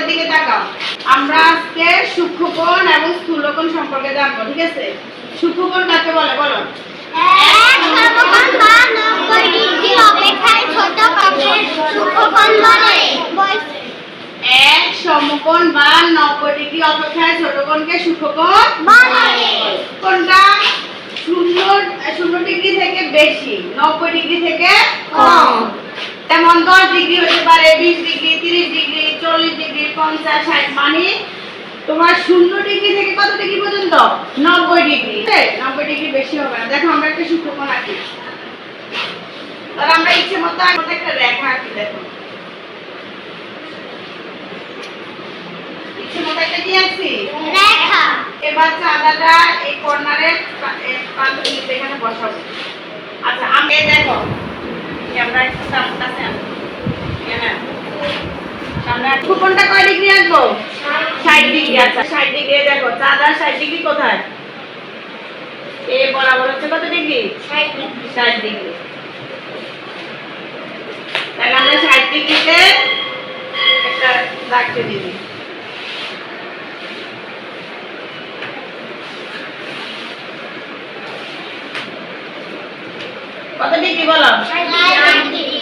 বোর্ডের দিকে তাকাও। আমরা আজকে সূক্ষ্মকোণ এবং স্থূলকোণ সম্পর্কে জানবো, ঠিক আছে? সূক্ষ্মকোণ কাকে বলে বলো? এক সমকোণ বা 90 ডিগ্রি অপেক্ষায় ছোট কোণকে সূক্ষ্মকোণ বলে। এক সমকোণ বা 90 ডিগ্রি অপেক্ষায় ছোট কোণকে সূক্ষ্মকোণ বলে। কোনটা? 0 ডিগ্রি থেকে বেশি, 90 ডিগ্রি থেকে কম। যেমন 10 ডিগ্রি হতে পারে, 20 ডিগ্রি, 30 ডিগ্রি, 40 ডিগ্রি, 50, 60, মানে তোমার 0 ডিগ্রি থেকে কত ডিগ্রি পর্যন্ত? 90 ডিগ্রি। 90 ডিগ্রি বেশি হবে না। দেখো আমরা একটা সূক্ষ্মকোণ আঁকি। আর আমরা ইচ্ছে মতো একটা রেখা আঁকি। দেখো ইচ্ছে মতো একটা কি আঁকছি? রেখা। এবার চাঁদাটা এই কর্নারের প্রান্ত নিতে এখানে বসাবো। আচ্ছা আমি দেখো আমরা একটু সামনে কাছে আনবো। হ্যাঁ সামনে কোনটা কয় ডিগ্রি আনবো? 60 ডিগ্রি। আচ্ছা 60 ডিগ্রি। দেখো চাঁদার 60 ডিগ্রি কোথায়? এ বরাবর হচ্ছে কত ডিগ্রি? 60 ডিগ্রি। 60 ডিগ্রি। তাহলে আমরা 60 ডিগ্রিতে একটা দাগ টেনে দিই। কত ডিগ্রি বলো? 60 ডিগ্রি।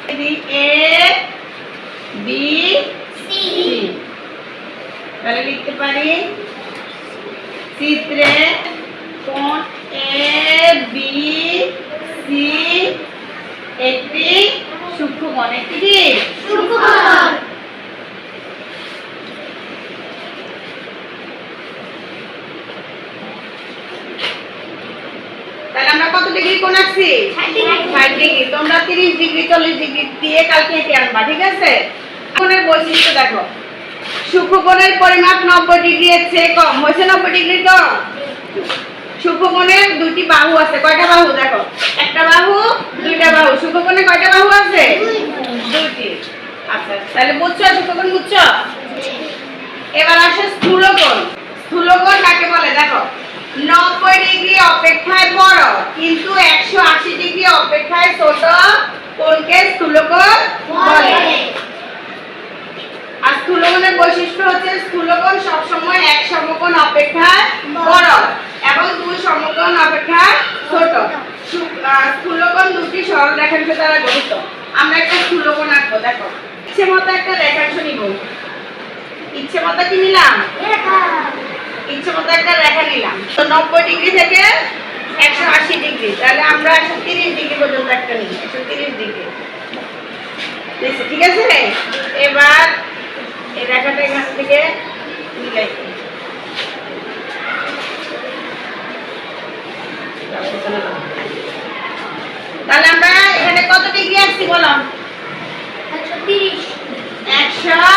A B C. তাহলে লিখতে পারি চিত্রে কোণ এ বি সি একটি সূক্ষ্মকোণ। একটি কি? সূক্ষ্মকোণ। তাহলে আমরা কত ডিগ্রি কোণ আছি? 60 ডিগ্রি। তোমরা 30 ডিগ্রি 40 ডিগ্রি দিয়ে কালকে এঁকে আনবা, ঠিক আছে? কোণের বৈশিষ্ট্য দেখো। সূক্ষ্মকোণের পরিমাপ 90 ডিগ্রি এর চেয়ে কম। হয়েছে 90 ডিগ্রি কম? সূক্ষ্মকোণের দুটি বাহু আছে। কয়টা বাহু? দেখো একটা বাহু, দুইটা বাহু। সূক্ষ্মকোণে কয়টা বাহু আছে? দুইটি। আচ্ছা তাহলে বুঝছো সূক্ষ্মকোণ বুঝছো? এবার আসে স্থূলকোণ। স্থূলকোণ কাকে বলে? দেখো 90 ডিগ্রি অপেক্ষায় বড় কিন্তু 180 ডিগ্রি অপেক্ষায় ছোট কোণকে স্থূলকোণ বলে। আর স্থূলকোণের বৈশিষ্ট্য হচ্ছে স্থূলকোণ সবসময় এক সমকোণ অপেক্ষা বড় এবং দুই সমকোণ অপেক্ষা ছোট। স্থূলকোণ দুটি সরল রেখাংশ দ্বারা গঠিত। আমরা একটা স্থূলকোণ আঁকবো। দেখো ইচ্ছে মতো একটা রেখাংশ নিব। ইচ্ছে মতো কি নিলাম? রেখা। ইচ্ছে মতো একটা রেখা নিলাম। তো 90 ডিগ্রি থেকে 180 ডিগ্রি। তাহলে আমরা 130 ডিগ্রি পর্যন্ত একটা নিই। 130 ডিগ্রি। ঠিক আছে? এবার এই রেখাটা এখান থেকে মিলাই। তাহলে আমরা এখানে কত ডিগ্রি আসছি বলো? 130। 130